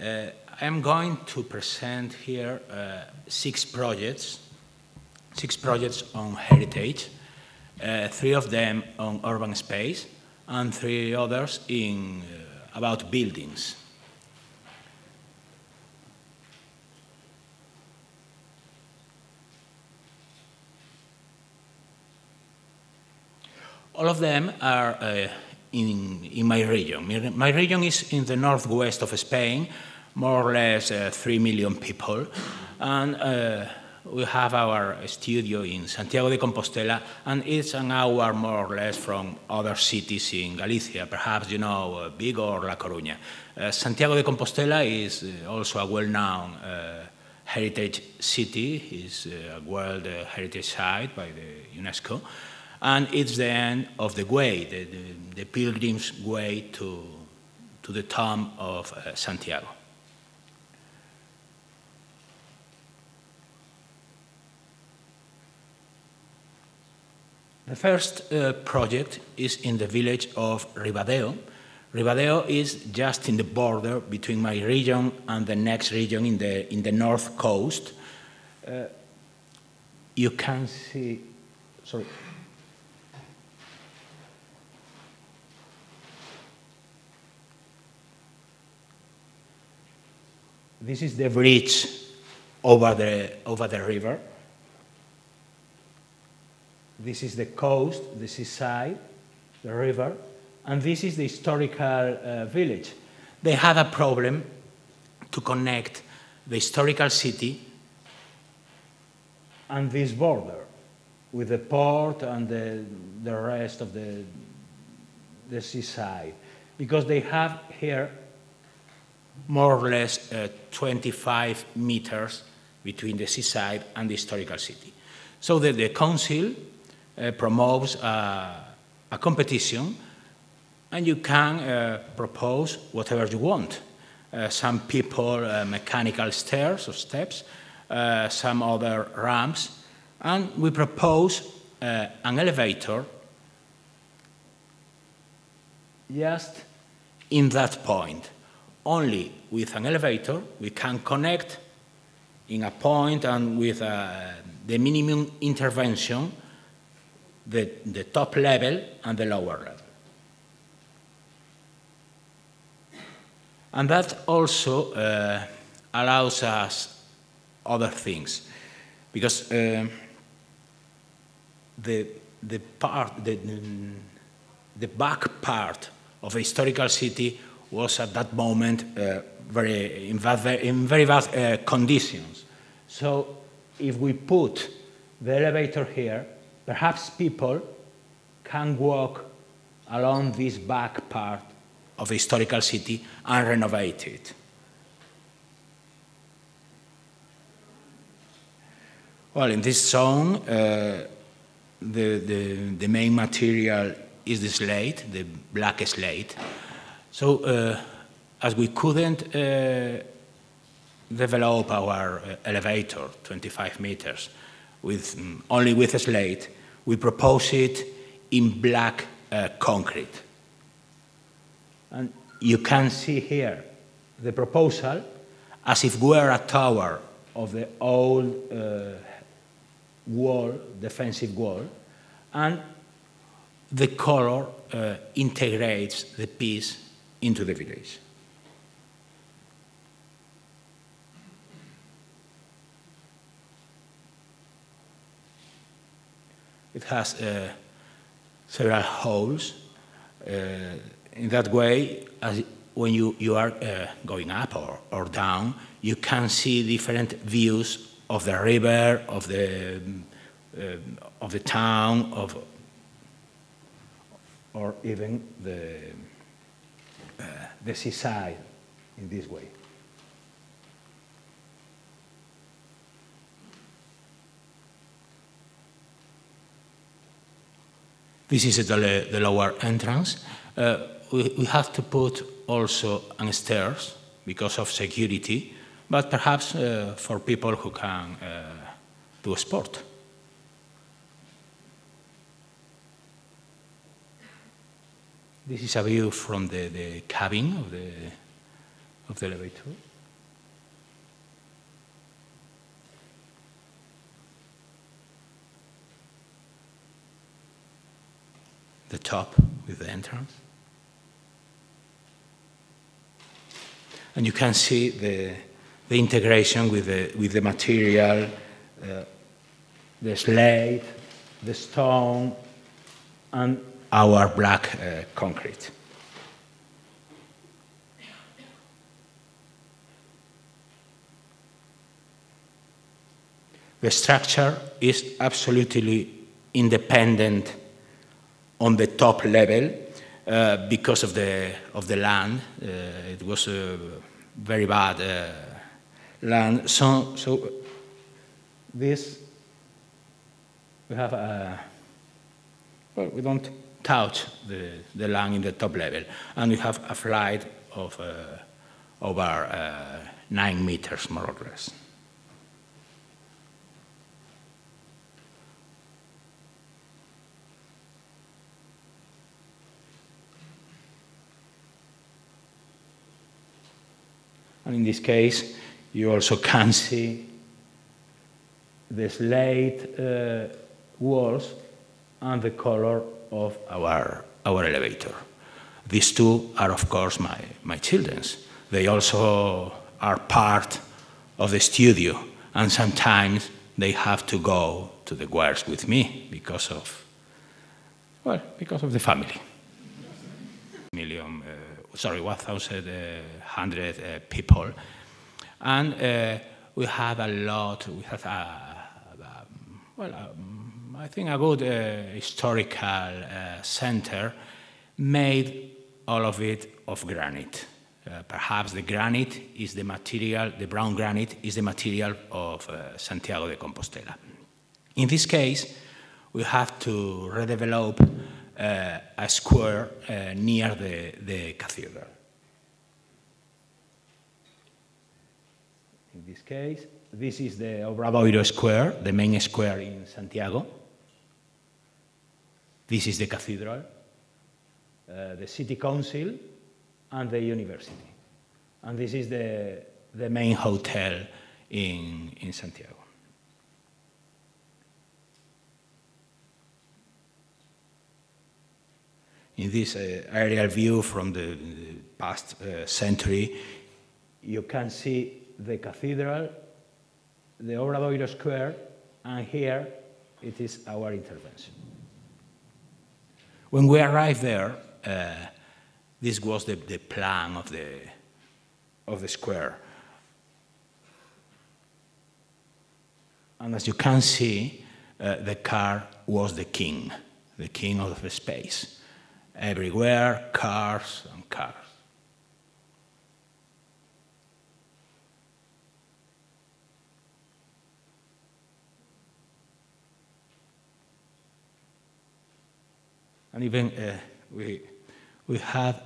I'm going to present here six projects on heritage, 3 of them on urban space, and 3 others in about buildings. All of them are in my region. My region is in the northwest of Spain, more or less 3 million people, and we have our studio in Santiago de Compostela, and it's an hour more or less from other cities in Galicia, perhaps you know Vigo or La Coruña. Santiago de Compostela is also a well-known heritage city, is a World Heritage Site by the UNESCO, and it's the end of the way, the pilgrim's way to the tomb of Santiago. The first project is in the village of Ribadeo. Ribadeo is just in the border between my region and the next region in the north coast. You can see, sorry. This is the bridge over the river. This is the coast, the seaside, the river, and this is the historical village. They had a problem to connect the historical city and this border with the port and the rest of the seaside, because they have here more or less 25 meters between the seaside and the historical city. So the council promotes a competition, and you can propose whatever you want. Some people mechanical stairs or steps, some other ramps, and we propose an elevator just in that point. Only with an elevator we can connect in a point and with the minimum intervention the top level and the lower level. And that also allows us other things, because the back part of a historical city was at that moment in very bad conditions. So if we put the elevator here, perhaps people can walk along this back part of the historical city and renovate it. Well, in this zone, the main material is the slate, the black slate. So as we couldn't develop our elevator, 25 meters, only with a slate, we propose it in black concrete. And you can see here the proposal as if we were a tower of the old wall, defensive wall, and the color integrates the piece into the village. It has several holes. In that way, when you are going up or down, you can see different views of the river, of the town, or even the seaside in this way. This is the lower entrance. We have to put also on stairs because of security, but perhaps for people who can do sport. This is a view from the cabin of the elevator. The top with the entrance. And you can see the integration with the material, the slate, the stone, and our black concrete. The structure is absolutely independent on the top level because of the land. It was a very bad land. So this, we have well, we don't touch the land in the top level, and we have a flight of over 9 meters, more or less. And in this case, you also can see the slate walls and the color of our elevator. These two are, of course, my children's. They also are part of the studio, and sometimes they have to go to the works with me because of the family. 1,100 people, and we have a lot. We have I think a good historical center, made all of it of granite. Perhaps the granite is the material. The brown granite is the material of Santiago de Compostela. In this case, we have to redevelop a square near the cathedral. In this case, this is the Obradoiro Square, the main square in Santiago. This is the cathedral, the city council, and the university. And this is the main hotel in Santiago. In this aerial view from the past century, you can see the cathedral, the Obradoiro Square, and here it is our intervention. When we arrived there, this was the plan of the square. And as you can see, the car was the king of the space. Everywhere, cars and cars. And even we have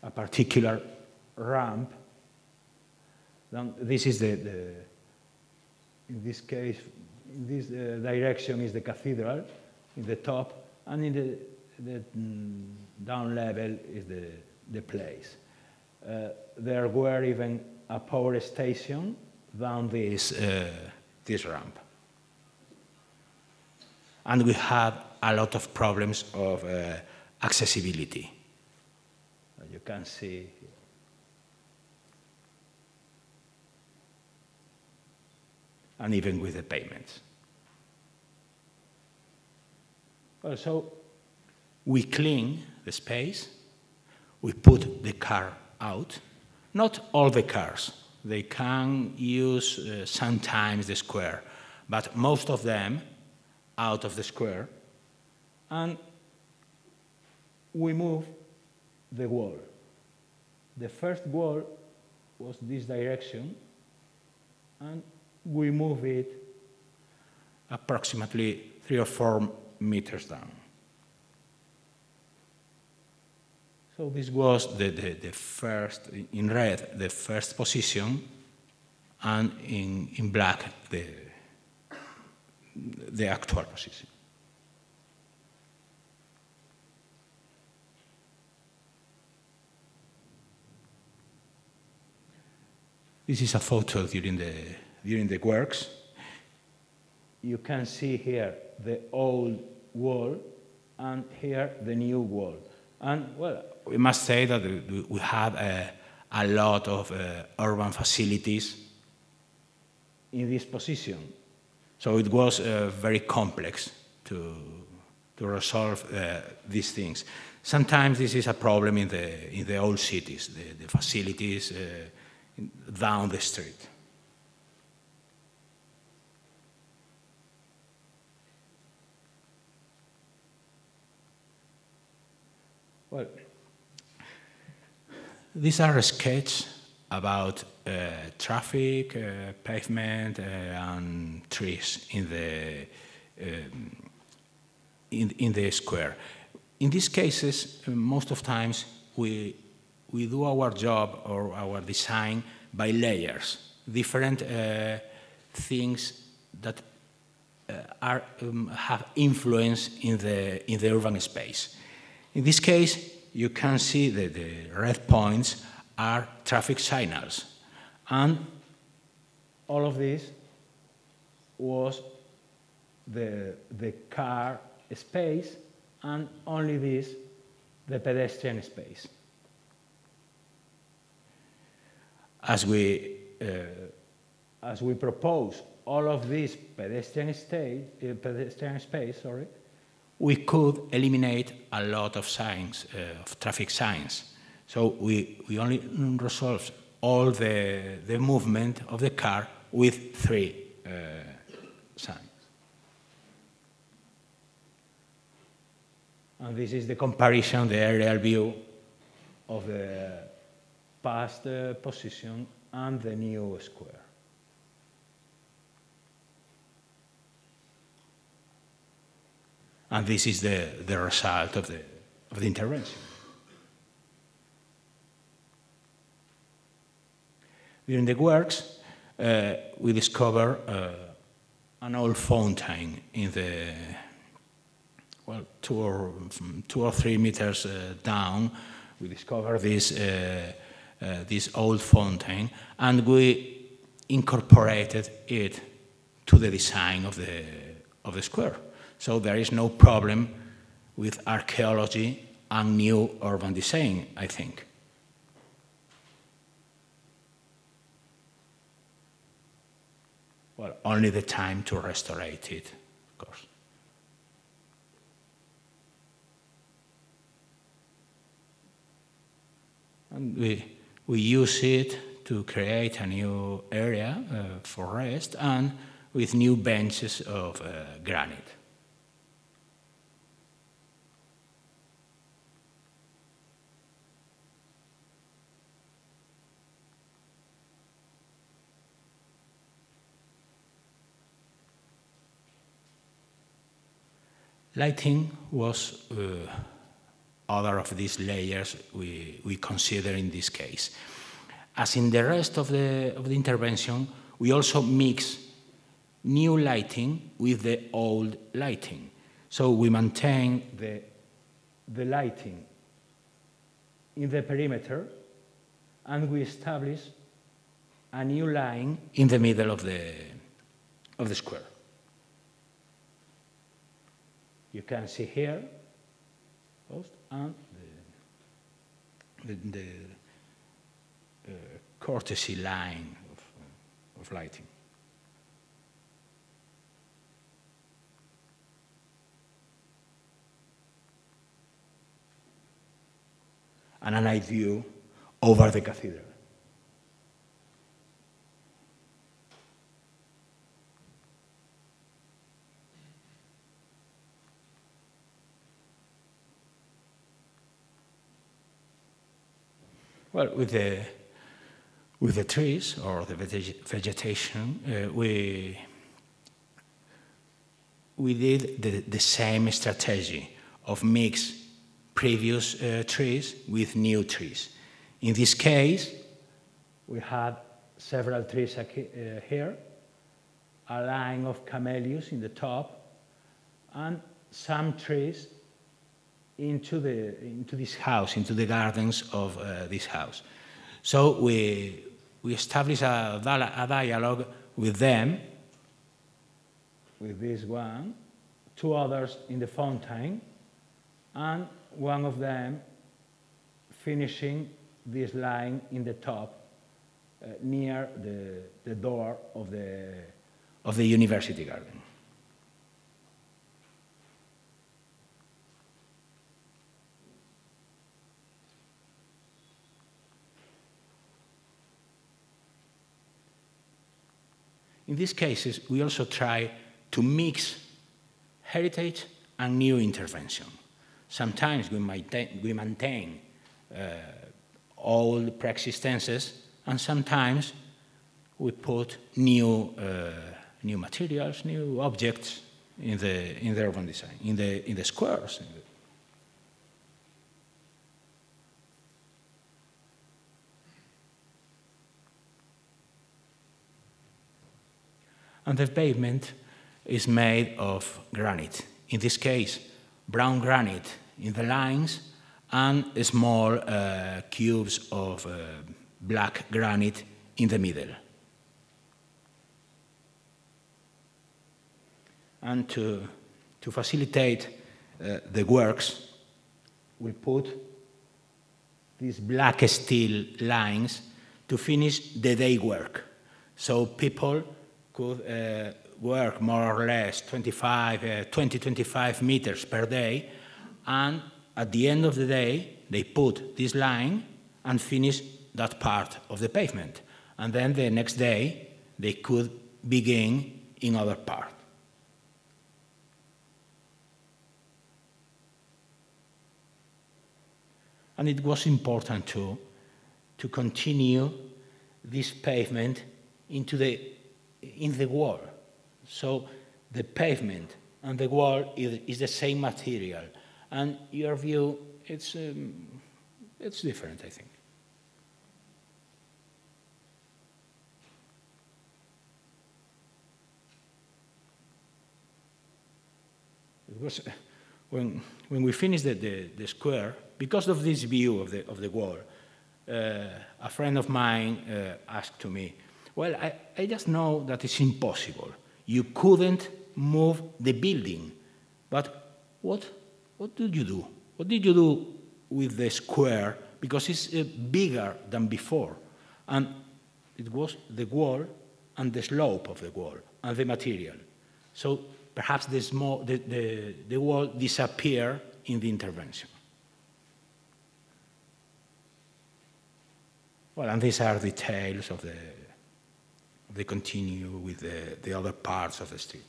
a particular ramp. Then this is in this case, in this direction is the cathedral, in the top, and in the down level is the place. There were even a power station down this ramp. And we have a lot of problems of accessibility. You can see. And even with the payments. Also, we clean the space, we put the car out. Not all the cars. They can use sometimes the square, but most of them out of the square, and we move the wall. The first wall was this direction, and we move it approximately 3 or 4 meters down. So this was the first, in red, the first position, and in black, the actual position. This is a photo during the works. You can see here the old wall and here the new wall. And well, we must say that we have a lot of urban facilities in this position. So it was very complex to resolve these things. Sometimes this is a problem in the old cities, the facilities down the street. Well, these are sketches about traffic, pavement, and trees in the square. In these cases, most of times we do our job or our design by layers, different things that have influence in the urban space. In this case, you can see that the red points are traffic signals, and all of this was the car space, and only this, the pedestrian space. As we propose all of this pedestrian space, we could eliminate a lot of signs, of traffic signs. So we only resolve all the movement of the car with 3 signs. And this is the comparison, the aerial view of the past position and the new square. And this is the result of the intervention. During the works, we discovered an old fountain in the, well, 2 or 3 meters down. We discovered this old fountain, and we incorporated it to the design of the square. So there is no problem with archaeology and new urban design, I think. Well, only the time to restore it, of course. And we use it to create a new area for rest, and with new benches of granite. Lighting was other of these layers we consider in this case. As in the rest of the intervention, we also mix new lighting with the old lighting. So we maintain the lighting in the perimeter, and we establish a new line in the middle of the square. You can see here, and the courtesy line of lighting. And a night view over the cathedral. Well, with the trees or the vegetation, we did the same strategy of mix previous trees with new trees. In this case, we had several trees here, a line of camellias in the top, and some trees into this house, into the gardens of this house. So we we established a dialogue with them, with this one, two others in the fountain, and one of them finishing this line in the top near the door of the university garden. In these cases, we also try to mix heritage and new intervention. Sometimes we maintain old pre-existences, and sometimes we put new materials, new objects in the urban design, in the squares. And the pavement is made of granite. In this case, brown granite in the lines and small cubes of black granite in the middle. And to facilitate the works, we put these black steel lines to finish the day work. So people could work more or less 20-25 meters per day, and at the end of the day, they put this line and finish that part of the pavement. And then the next day, they could begin in other part. And it was important to continue this pavement in the wall. So the pavement and the wall is the same material. And your view, it's different, I think. It was when we finished the square, because of this view of the wall, a friend of mine asked to me, well, I just know that it's impossible. You couldn't move the building, but what did you do? What did you do with the square? Because it's bigger than before. And it was the wall and the slope of the wall and the material. So perhaps the wall disappeared in the intervention. Well, and these are details of they continue with the other parts of the street.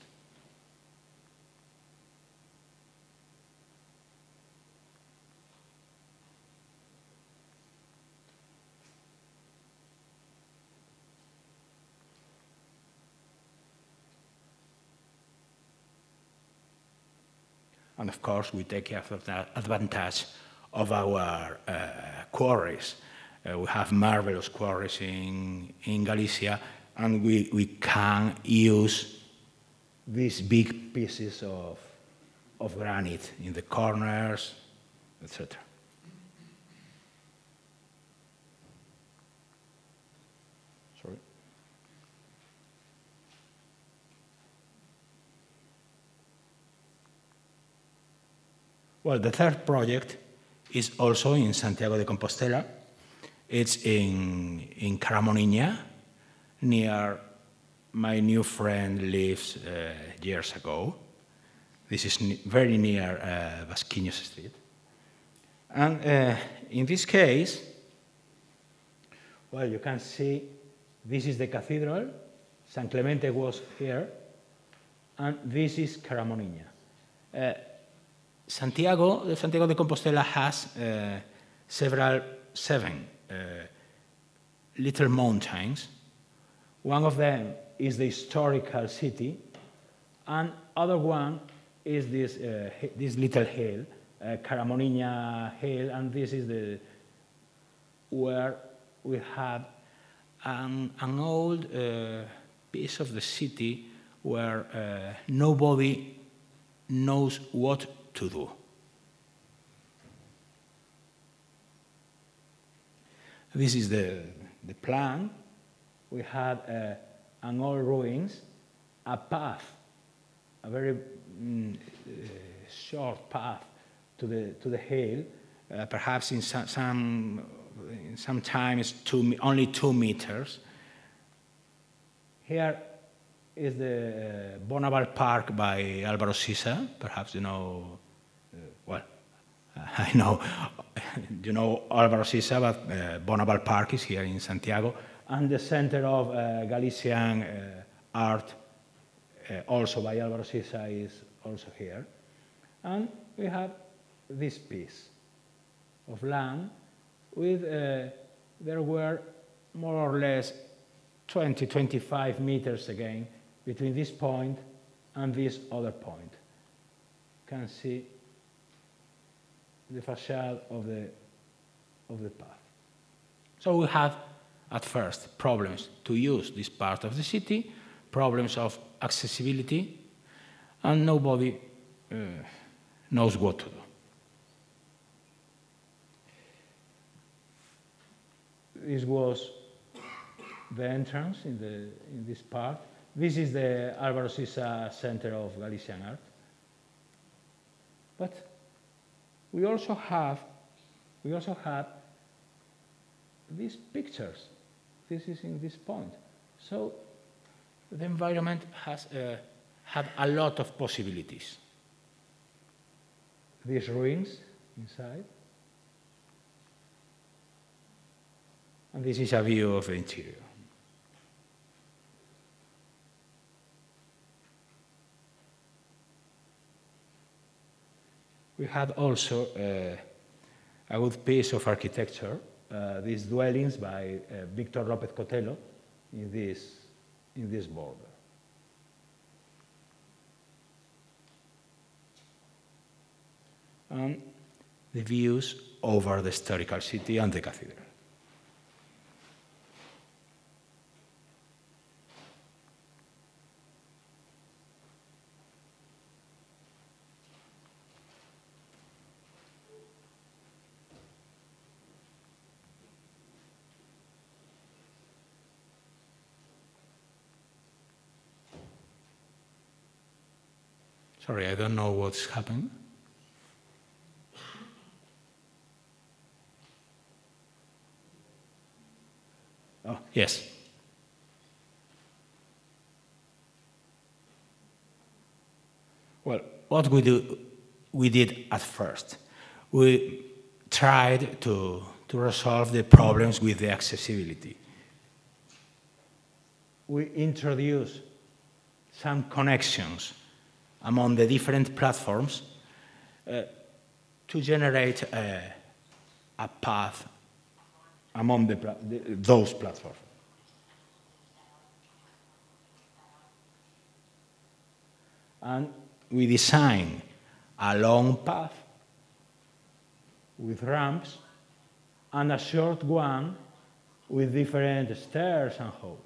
And of course, we take advantage of our quarries. We have marvelous quarries in Galicia, and we can use these big pieces of granite in the corners, etc. Sorry. Well, the third project is also in Santiago de Compostela. It's in Caramoninha, near my new friend lives years ago. This is very near Vasquinhos Street. And in this case, well, you can see this is the cathedral. San Clemente was here, and this is Caramoninha. Santiago de Compostela has seven little mountains. One of them is the historical city, and other one is this little hill, Caramoninha Hill, and this is where we have an old piece of the city where nobody knows what to do. This is the plan. we had an old ruins, a path, a very short path to the hill, perhaps in sometimes only 2 meters. Here is the Bonaval Park by Álvaro Sisa. Perhaps you know, well, I know you know Álvaro Sisa, but Bonaval Park is here in Santiago, and the Center of Galician Art, also by Álvaro Sisa, is also here. And we have this piece of land with, there were more or less 20-25 meters again between this point and this other point. You can see the facade of the path. So we had at first problems to use this part of the city, problems of accessibility, and nobody knows what to do. This was the entrance in this part. This is the Álvaro Sisa Center of Galician Art. But we also have these pictures. This is in this point. So the environment has had a lot of possibilities. These ruins inside. And this is a view of the interior. We had also a good piece of architecture, these dwellings by Victor López Cotelo in this border. And the views over the historical city and the cathedral. Sorry, I don't know what's happening. Oh, yes. Well, what we did at first, we tried to resolve the problems with the accessibility. We introduced some connections among the different platforms to generate a path among those platforms. And we designed a long path with ramps and a short one with different stairs and halls.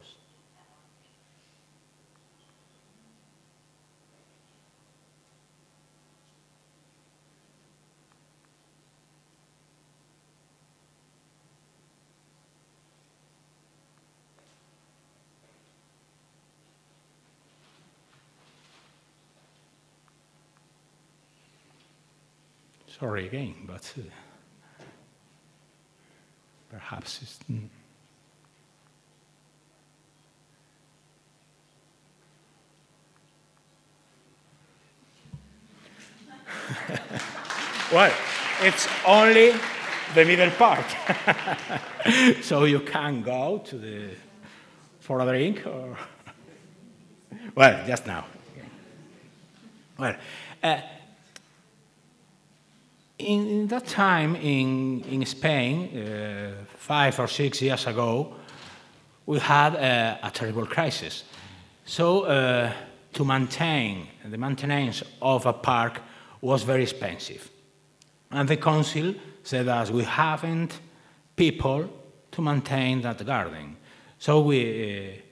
Sorry again, but perhaps it's... Well, it's only the middle part. So you can go for a drink or... Well, just now. Well, in that time in Spain, 5 or 6 years ago, we had a terrible crisis. So to maintain the maintenance of a park was very expensive. And the council said that we haven't people to maintain that garden. So we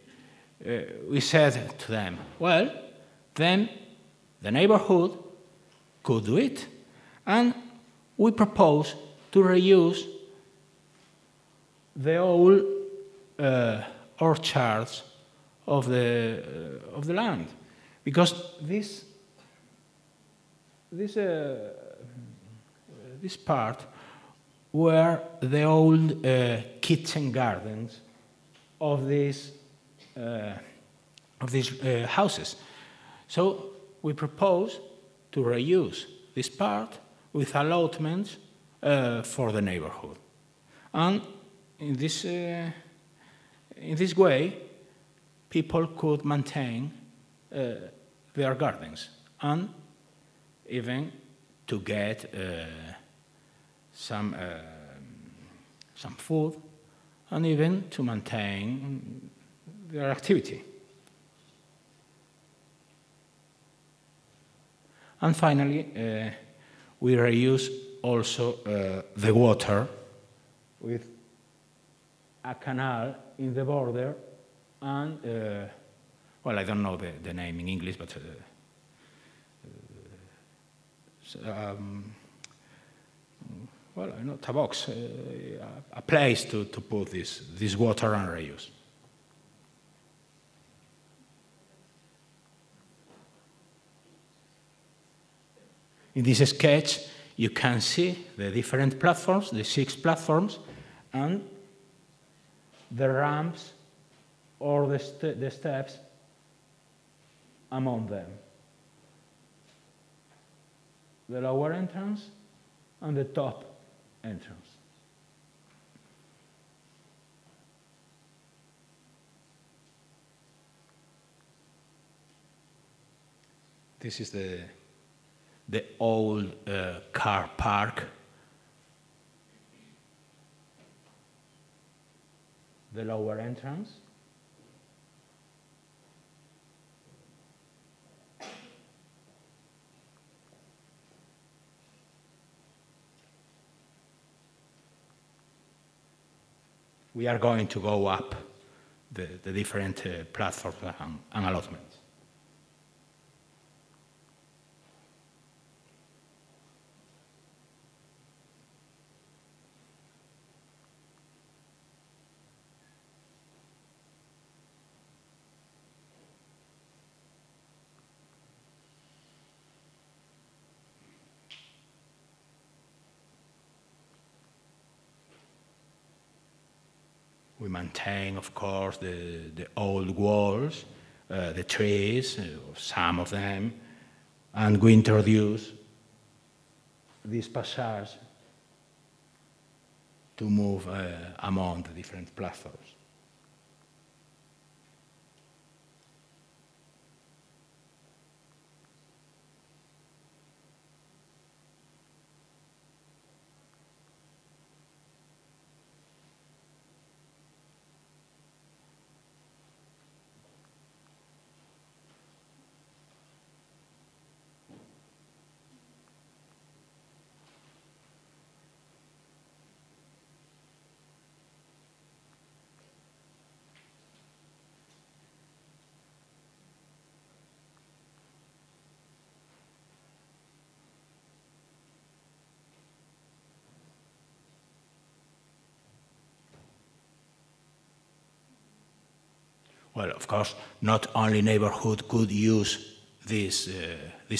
said to them, well, then the neighborhood could do it. And we propose to reuse the whole orchards of the land, because this part were the old kitchen gardens of these houses. So we propose to reuse this part with allotments for the neighborhood. And in this way, people could maintain their gardens and even to get some food and even to maintain their activity. And finally, we reuse also the water with a canal in the border and, well, I don't know the name in English, but well, I know, a box, a place to put this water and reuse. In this sketch, you can see the different platforms, the 6 platforms, and the ramps or the steps among them. The lower entrance and the top entrance. This is the old car park. The lower entrance. We are going to go up the different platforms and allotments. We maintain, of course, the old walls, the trees, some of them, and we introduce this passage to move among the different platforms. Well, of course, not only neighborhood could use these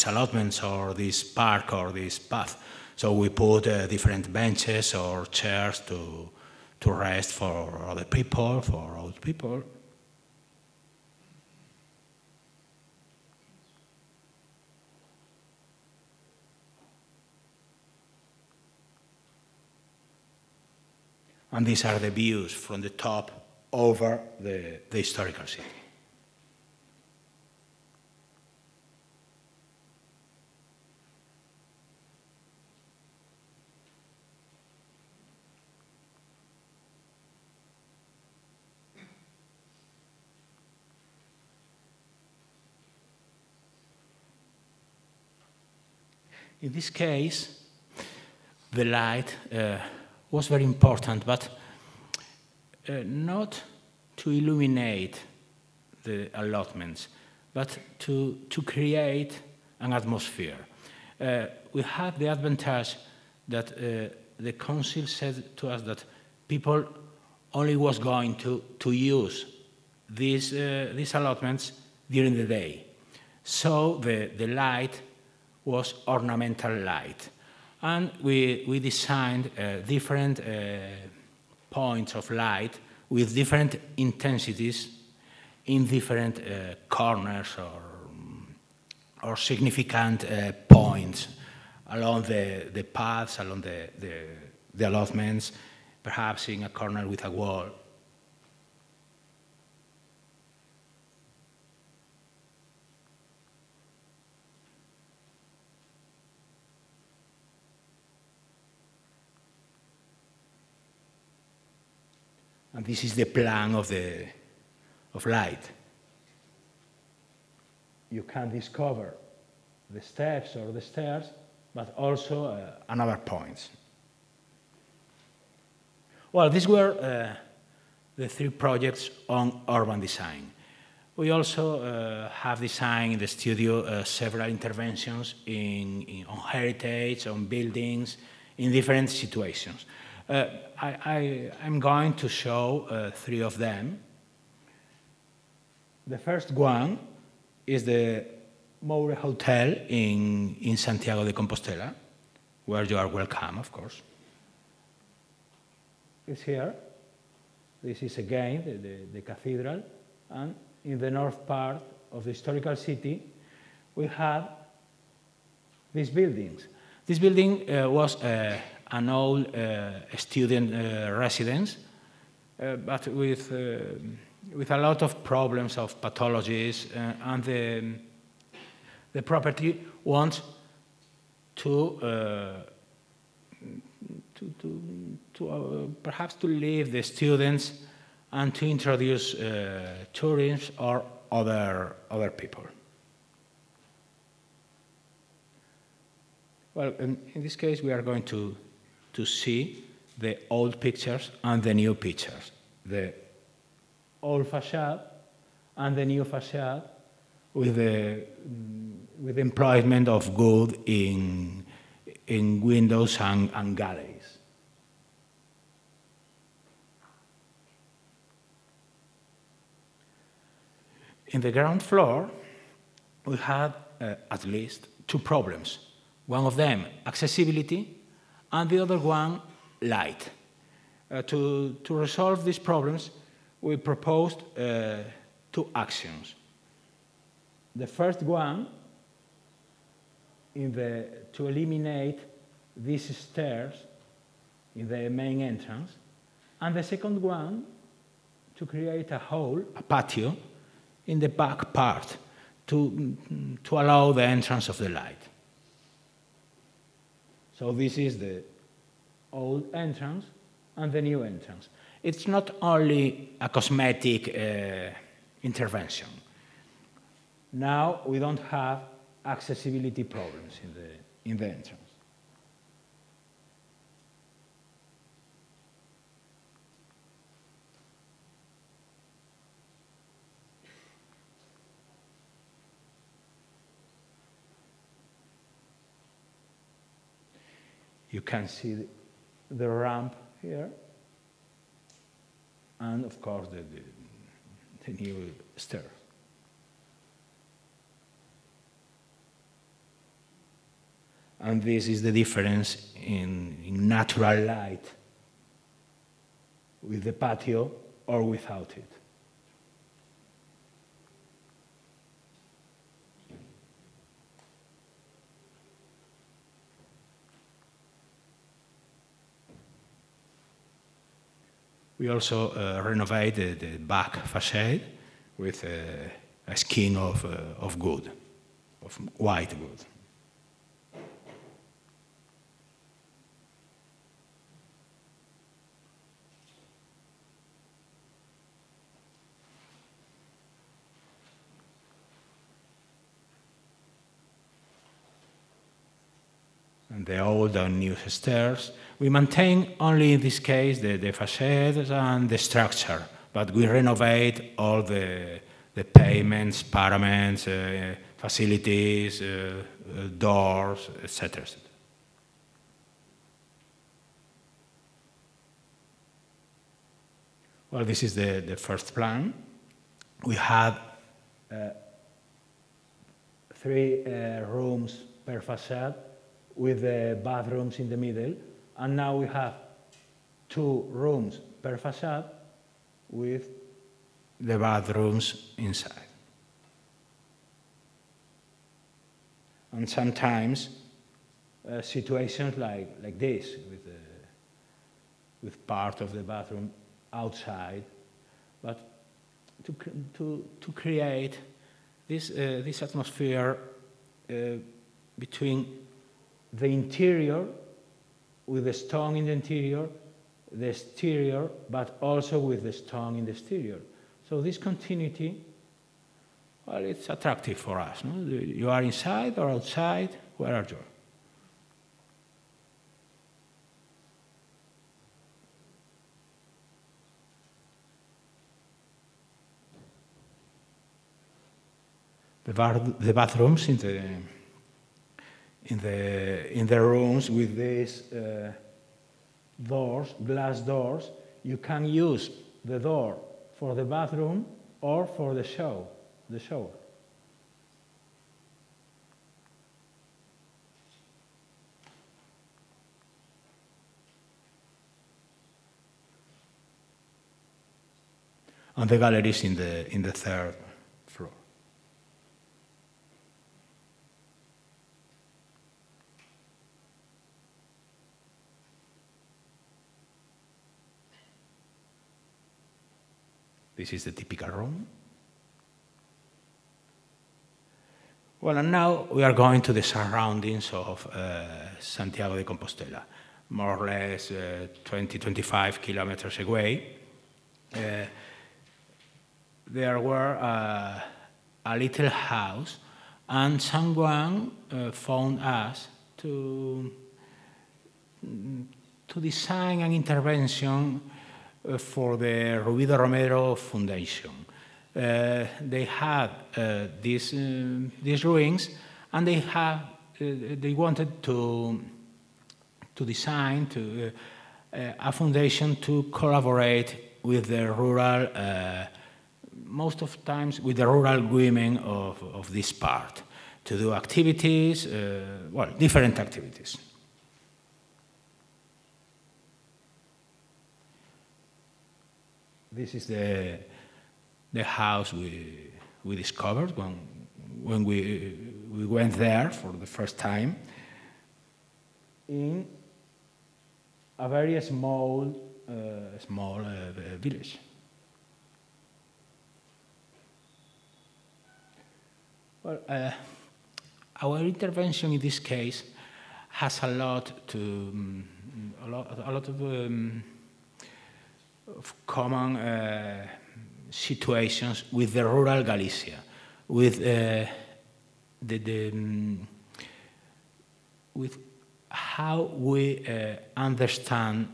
allotments or this park or this path. So we put different benches or chairs to rest for other people, for old people. And these are the views from the top over the historical city. In this case, the light was very important, but not to illuminate the allotments, but to create an atmosphere. We had the advantage that the council said to us that people only was going to use these allotments during the day. So the light was ornamental light. And we designed different points of light with different intensities in different corners or significant points along the paths, along the allotments, perhaps in a corner with a wall. And this is the plan of light. You can discover the steps or the stairs, but also another points. Well, these were the 3 projects on urban design. We also have designed in the studio several interventions on heritage, on buildings, in different situations. I'm going to show 3 of them. The first one is the Moure Hotel in Santiago de Compostela, where you are welcome, of course. It's here. This is again the cathedral, and in the north part of the historical city, we have these buildings. This building was an old student residence, but with a lot of problems of pathologies, and the property wants perhaps to leave the students and to introduce tourists or other people. Well, in this case, we are going to see the old pictures and the new pictures, the old facade and the new facade with the employment of wood in windows and galleries. In the ground floor, we had at least 2 problems. One of them, accessibility, and the other one, light. To resolve these problems, we proposed 2 actions. The first one, to eliminate these stairs in the main entrance, and the second one, to create a hole, a patio, in the back part to allow the entrance of the light. So this is the old entrance and the new entrance. It's not only a cosmetic intervention. Now we don't have accessibility problems in the entrance. You can see the ramp here, and of course the new stairs. And this is the difference in natural light with the patio or without it. We also renovated the back facade with a skin of wood, of white wood. And the old and new stairs. We maintain only in this case the facades and the structure, but we renovate all the pavements, paraments, facilities, doors, etc. Well, this is the first plan. we had 3 rooms per facade with the bathrooms in the middle, and now we have 2 rooms per facade with the bathrooms inside. And sometimes situations like this, with part of the bathroom outside, but to create this atmosphere between the interior, with the stone in the interior, the exterior, but also with the stone in the exterior. So this continuity, well, it's attractive for us. No? You are inside or outside, where are you? The bathrooms in the rooms with these doors, glass doors, you can use the door for the bathroom or for the shower. And the galleries in the 3rd floor. This is the typical room. Well, and now we are going to the surroundings of Santiago de Compostela, more or less 20-25 kilometers away. There were a little house, and someone found us to design an intervention for the Rubido Romero Foundation. They had these ruins, and they wanted to design a foundation to collaborate with the rural, most of times with the rural women of this part, to do activities, well, different activities. This is the house we discovered when we went there for the first time, in a very small village. Well, our intervention in this case has a lot of common situations with the rural Galicia, with with how we understand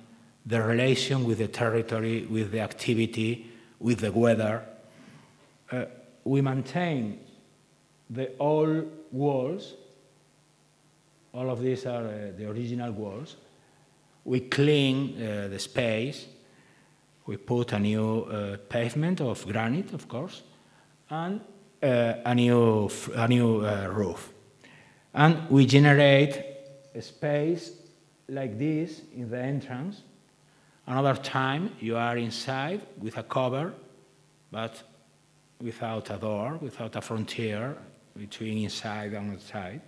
the relation with the territory, with the activity, with the weather. We maintain the old walls. All of these are the original walls. We clean the space. We put a new pavement of granite, of course, and a new roof. And we generate a space like this in the entrance. Another time, you are inside with a cover, but without a door, without a frontier between inside and outside.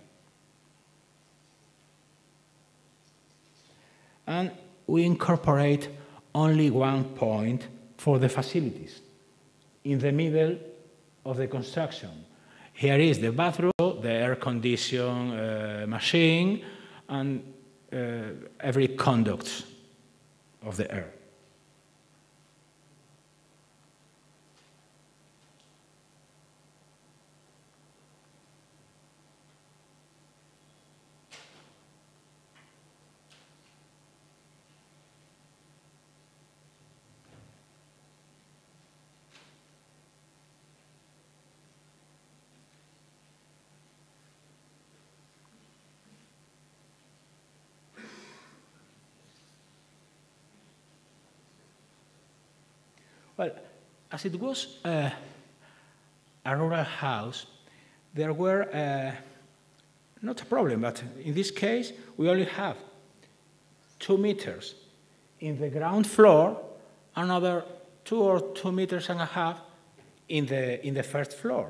And we incorporate only one point for the facilities, in the middle of the construction. Here is the bathroom, the air condition machine, and every conduct of the air. Well, as it was a rural house, there were not a problem, but in this case, we only have 2 meters in the ground floor, another 2 or 2.5 meters in the first floor,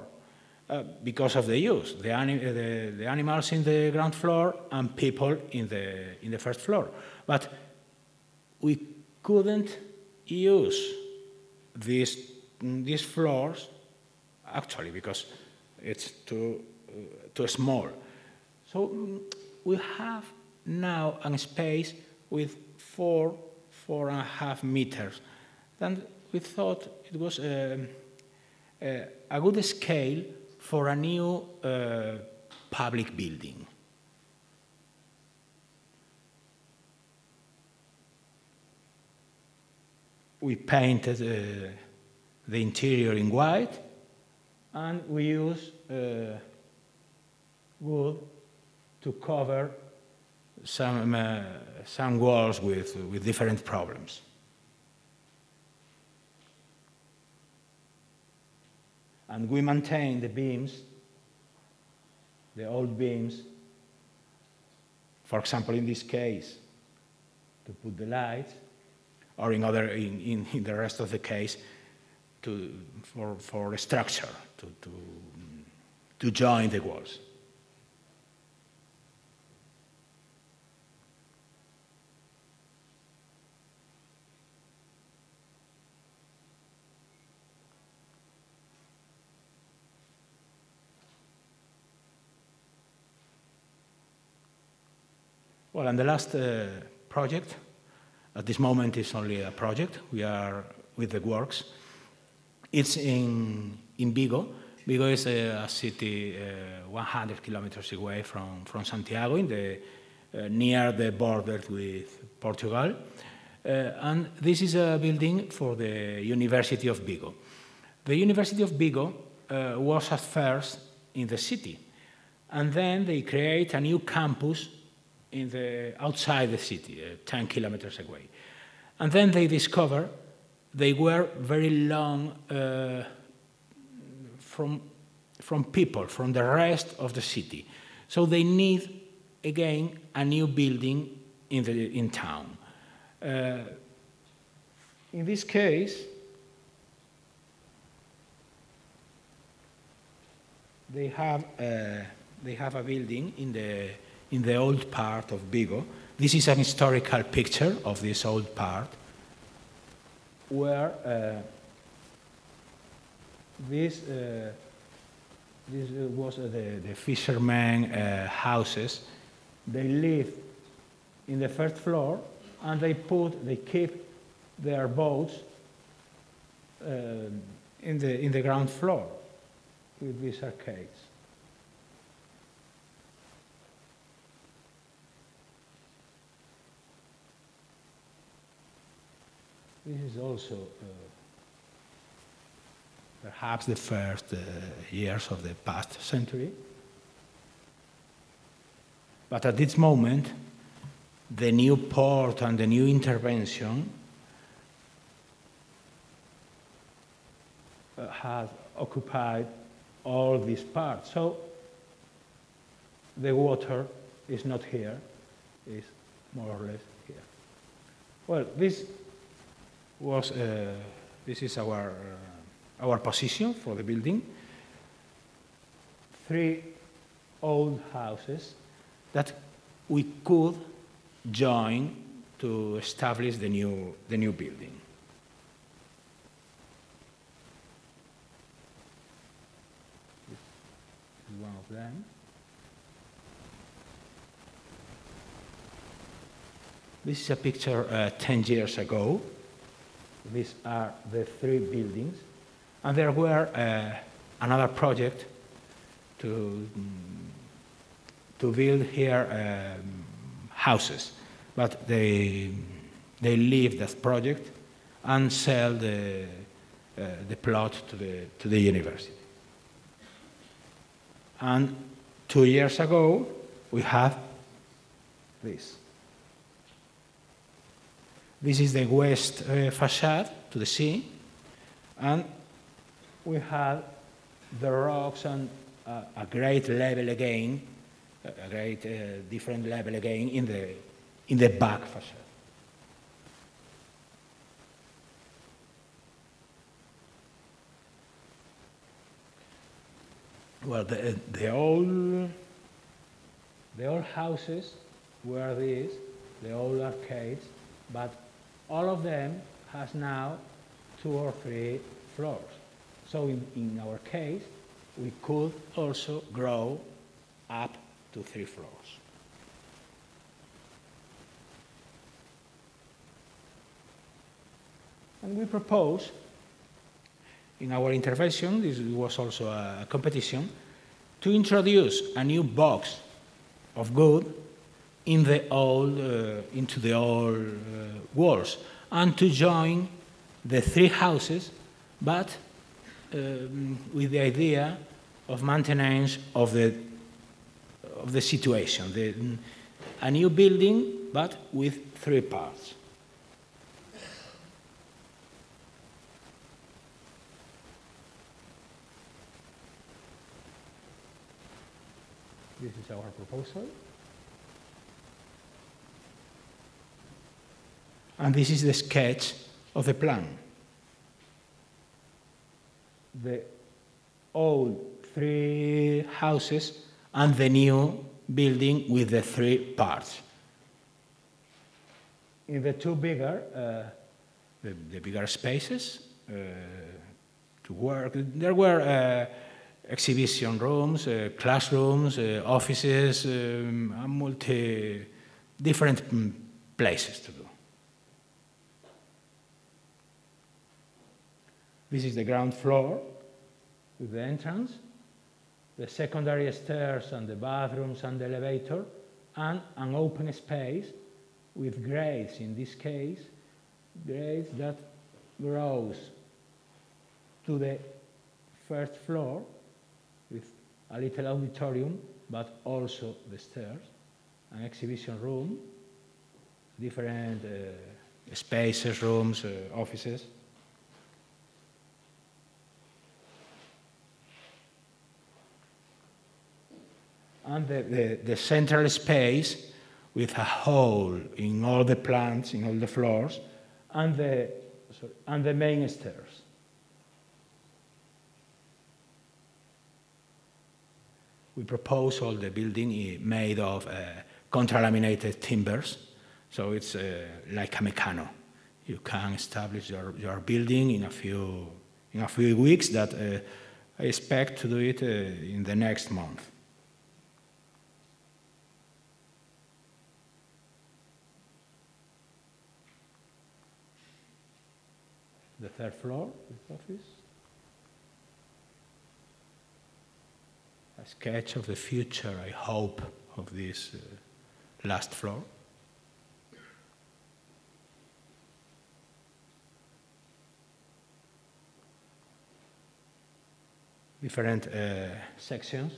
because of the use, the animals in the ground floor and people in the first floor. But we couldn't use these floors, actually, because it's too small. So we have now a space with 4.5 meters. Then we thought it was a good scale for a new public building. We painted the interior in white, and we used wood to cover some walls with different problems. And we maintain the beams, the old beams, for example, in this case, to put the lights, or in the rest of the case, for a structure, to join the walls. Well, and the last project, at this moment it's only a project, we are with the works. It's in Vigo. Vigo is a city 100 kilometers away from Santiago, near the border with Portugal. And this is a building for the University of Vigo. The University of Vigo was at first in the city, and then they create a new campus outside the city, 10 kilometers away. And then they discover they were very long from people, from the rest of the city. So they need, again, a new building in town. In this case, they have a building in the old part of Vigo. This is an historical picture of this old part, where this was the fishermen houses. They live in the first floor, and they keep their boats in the ground floor with these arcades. This is also perhaps the first years of the past century. But at this moment, the new port and the new intervention has occupied all this part. So the water is not here, it's more or less here. Well, this is our position for the building. 3 old houses that we could join to establish the new building. This is one of them. This is a picture 10 years ago. These are the 3 buildings. And there were another project to build here houses. But they leave that project and sell the plot to the university. And 2 years ago, we have this. This is the west facade to the sea, and we had the rocks and a great level again, a great different level again in the back facade. Well, the old houses were these, the old arcades, but all of them has now 2 or 3 floors. So in our case, we could also grow up to 3 floors. And we propose, in our intervention, this was also a competition, to introduce a new box of good in the old, into the old walls, and to join the 3 houses, but with the idea of maintenance of the situation, a new building, but with 3 parts. This is our proposal. And this is the sketch of the plan. The old 3 houses and the new building with the 3 parts. In the 2 bigger, the bigger spaces to work, there were exhibition rooms, classrooms, offices, different places to do. This is the ground floor with the entrance, the secondary stairs and the bathrooms and the elevator, and an open space with grades, in this case, grades that grows to the 1st floor with a little auditorium, but also the stairs, an exhibition room, different spaces, rooms, offices. And the central space with a hole in all the plants, in all the floors, and the main stairs. We propose all the building made of contralaminated timbers, so it's like a Meccano. You can establish your building in a few weeks. That I expect to do it in the next month. The 3rd floor, the office. A sketch of the future, I hope, of this last floor. Different sections.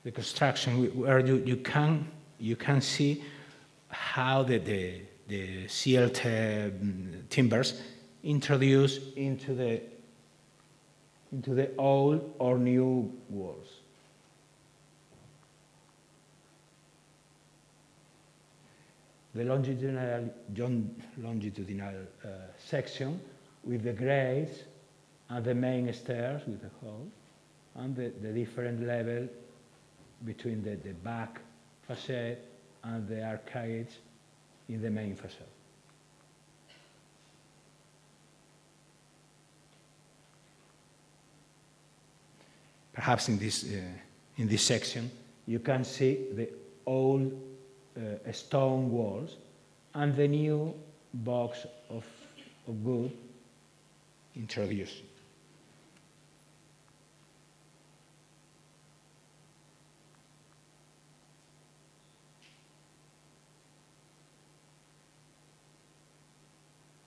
The construction, where you can see how the CLT timbers introduce into the old or new walls. The longitudinal section with the grades and the main stairs with the hall, and the different level between the back facade and the arcades in the main facade. Perhaps in this section, you can see the old stone walls and the new box of wood introduced.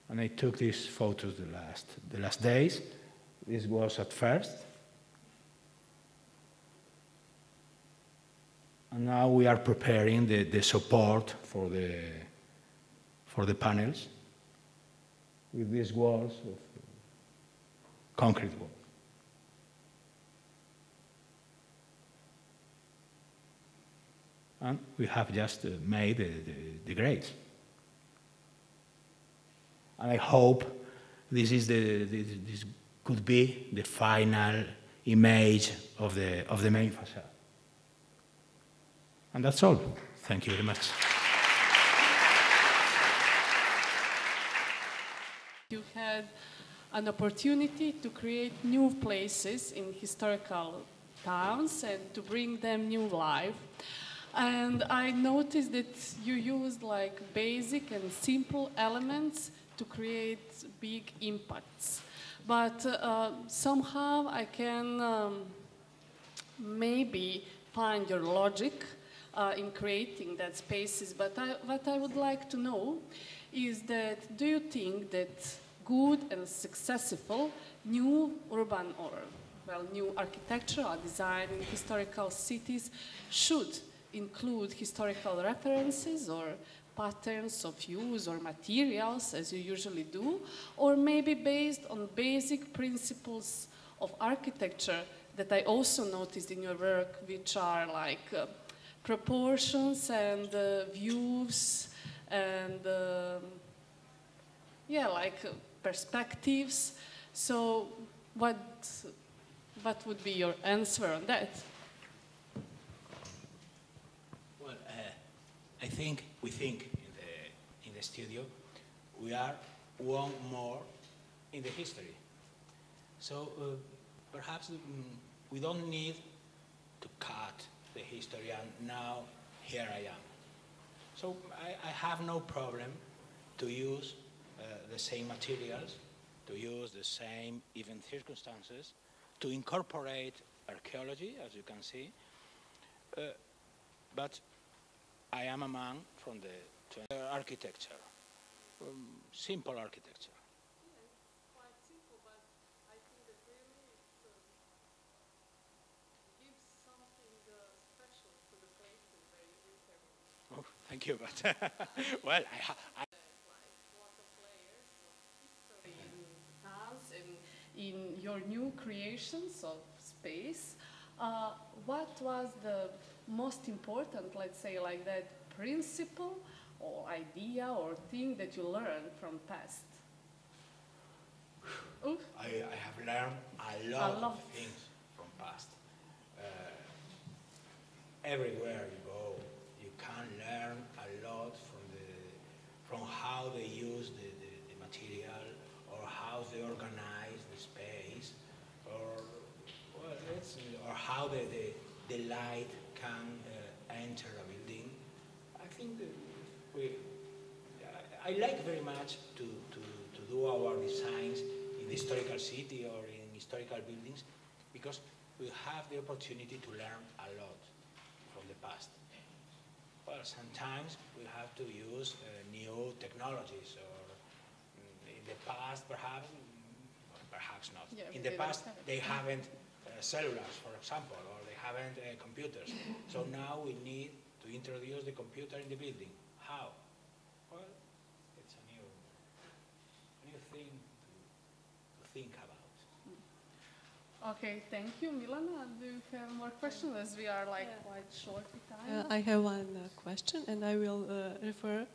And I took these photos the last days. This was at first. And now we are preparing the support for the panels. with these walls of concrete walls. And we have just made the grades. And I hope this could be the final image of the main facade. And that's all. Thank you very much. You had an opportunity to create new places in historical towns and to bring them new life. And I noticed that you used like basic and simple elements to create big impacts. But somehow I can maybe find your logic in creating that spaces. But what I would like to know is that, do you think that good and successful new urban or, well, new architectural design in historical cities should include historical references or patterns of use or materials, as you usually do, or maybe based on basic principles of architecture that I also noticed in your work, which are like proportions and views and yeah, like perspectives. So what would be your answer on that? Well, we think in the studio we are one more in the history. So perhaps we don't need to cut the history, and now here I am. So I have no problem to use the same materials, to use the same event circumstances, to incorporate archaeology, as you can see. But I am a man from the architecture, simple architecture. Quite simple, but I think that really it gives something special to the places where you live. Oh, thank you, but well, I in your new creations of space, what was the most important, let's say like that, principle or idea or thing that you learned from past? I have learned a lot of things from past. Everywhere you go, you can learn a lot from how they use the material, or how they organize the space, or how the light can enter a building. I think that I like very much to do our designs in the historical city or in historical buildings, because we have the opportunity to learn a lot from the past. Well, sometimes we have to use new technologies, or in the past perhaps not. Yeah, in the past they haven't cellulars, for example, or they haven't computers. So now we need to introduce the computer in the building. How? Well, it's a new thing to think about. Okay, thank you. Milana, do you have more questions, as we are like quite short with time? I have one question, and I will refer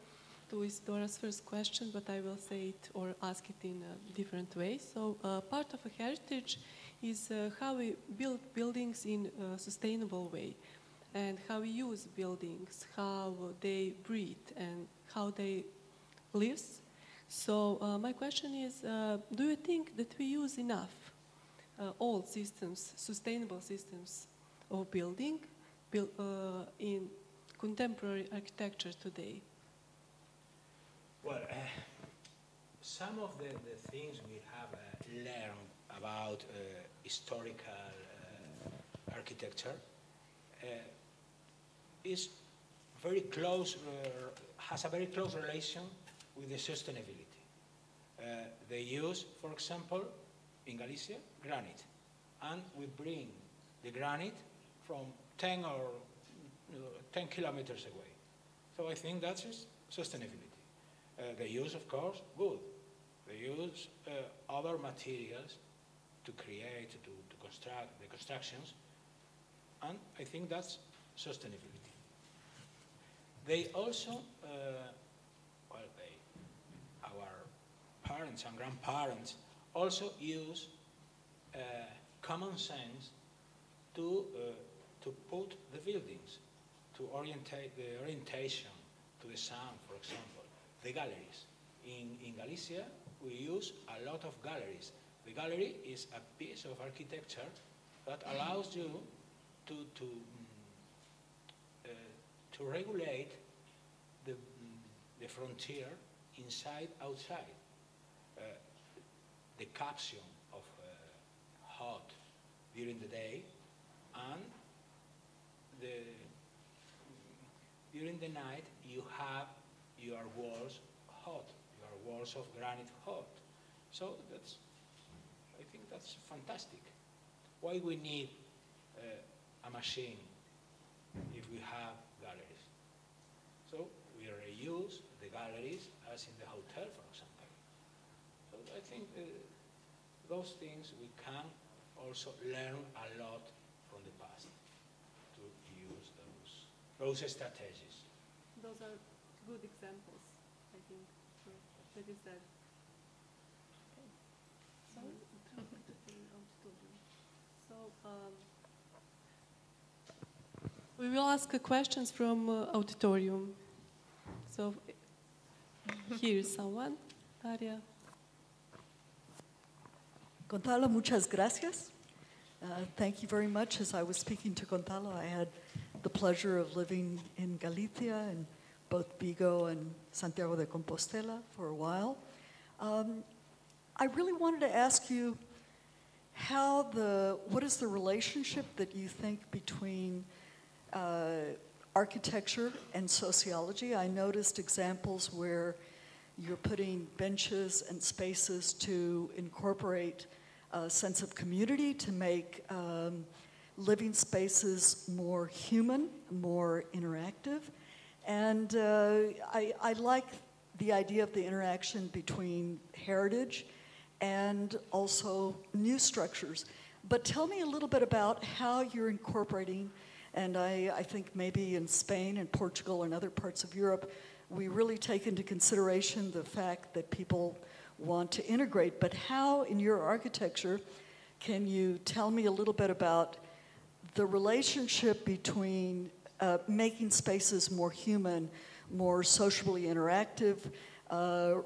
to Isidora's first question, but I will say it or ask it in a different way. So part of a heritage is how we build buildings in a sustainable way, and how we use buildings, how they breathe, and how they live. So my question is, do you think that we use enough old systems, sustainable systems of building in contemporary architecture today? Well, some of the things we have learned about historical architecture is very close, has a very close relation with the sustainability. They use, for example, in Galicia, granite, and we bring the granite from 10 kilometers away. So I think that's sustainability. The use, of course, good. They use other materials to create, to construct the constructions, and I think that's sustainability. They also, our parents and grandparents also use common sense to put the buildings, to orientate the orientation to the sun, for example. The galleries. In Galicia, we use a lot of galleries. The gallery is a piece of architecture that allows you to regulate the frontier inside, outside. The caption of hot during the day and during the night you have your walls hot, your walls of granite hot. So I think that's fantastic. Why we need a machine if we have galleries? So we reuse the galleries as in the hotel, for example. So I think those things we can also learn a lot from the past to use those strategies. Those are good examples, I think. That is that. Okay. So we will ask questions from auditorium. So here is someone. Daria. Gonzalo, muchas gracias. Thank you very much. As I was speaking to Gonzalo, I had the pleasure of living in Galicia, in both Vigo and Santiago de Compostela for a while. I really wanted to ask you what is the relationship that you think between architecture and sociology? I noticed examples where you're putting benches and spaces to incorporate a sense of community, to make living spaces more human, more interactive. And I like the idea of the interaction between heritage and also new structures. But tell me a little bit about how you're incorporating, and I think maybe in Spain and Portugal and other parts of Europe, we really take into consideration the fact that people want to integrate. But how, in your architecture, can you tell me a little bit about the relationship between making spaces more human, more socially interactive,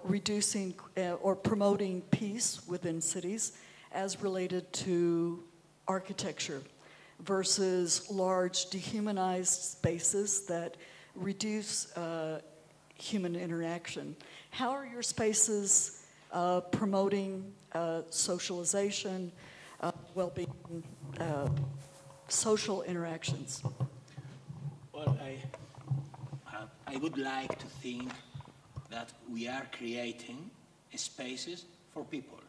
reducing or promoting peace within cities as related to architecture versus large dehumanized spaces that reduce human interaction? How are your spaces promoting socialization, well-being, social interactions? Well, I would like to think that we are creating spaces for people.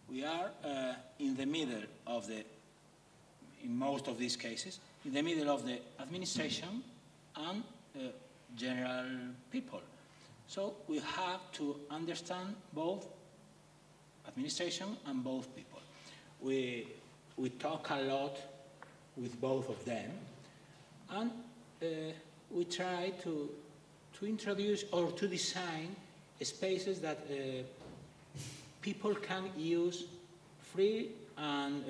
We are in the middle of in most of these cases, in the middle of the administration and general people. So we have to understand both administration and both people. We talk a lot with both of them, and we try to introduce or to design spaces that people can use free and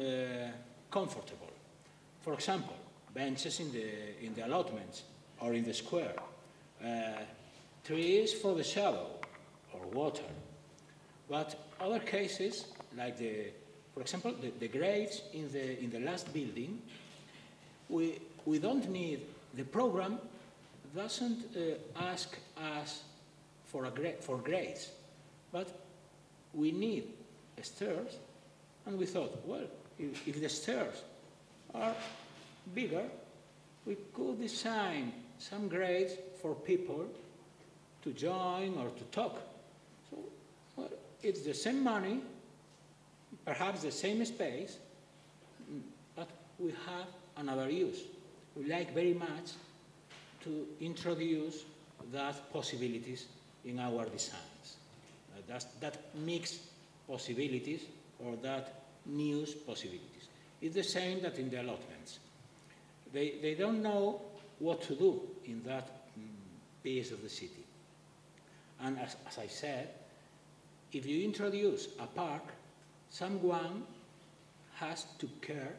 comfortable. For example, benches in the allotments or in the square, trees for the shadow or water. But other cases, like for example, the graves in the last building, we don't need. The program doesn't ask us for grades, but we need stairs, and we thought, well, if the stairs are bigger, we could design some grades for people to join or to talk. So, well, it's the same money, perhaps the same space, but we have another use. We like very much to introduce that possibilities in our designs. that mixed possibilities or that new possibilities. It's the same that in the allotments. They don't know what to do in that piece of the city. And as I said, if you introduce a park, someone has to care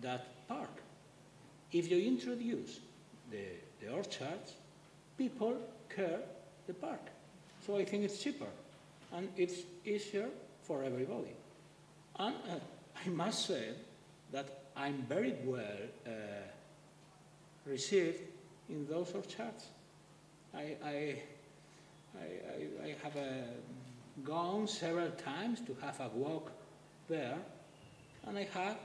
that park. If you introduce the orchards, people care the park. So I think it's cheaper and it's easier for everybody. And I must say that I'm very well received in those orchards. I have gone several times to have a walk there, and I have,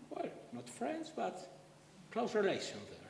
well, not friends, but close relations there.